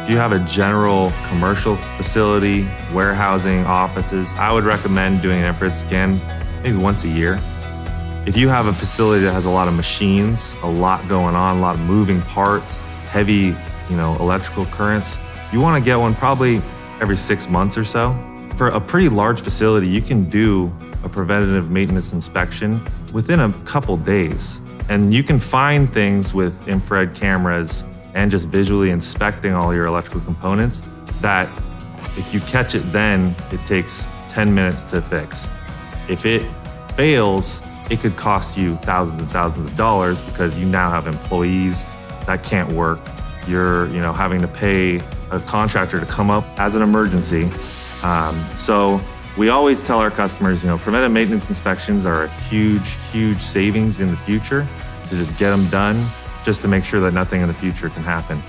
If you have a general commercial facility, warehousing, offices, I would recommend doing an infrared scan maybe once a year. If you have a facility that has a lot of machines, a lot going on, a lot of moving parts, heavy, electrical currents, you want to get one probably every 6 months or so. For a pretty large facility, you can do a preventative maintenance inspection within a couple days. And you can find things with infrared cameras and just visually inspecting all your electrical components that if you catch it then, it takes 10 minutes to fix. If it fails, it could cost you thousands and thousands of dollars because you now have employees that can't work. You're, having to pay a contractor to come up as an emergency. So we always tell our customers, preventive maintenance inspections are a huge, huge savings in the future to just get them done, just to make sure that nothing in the future can happen.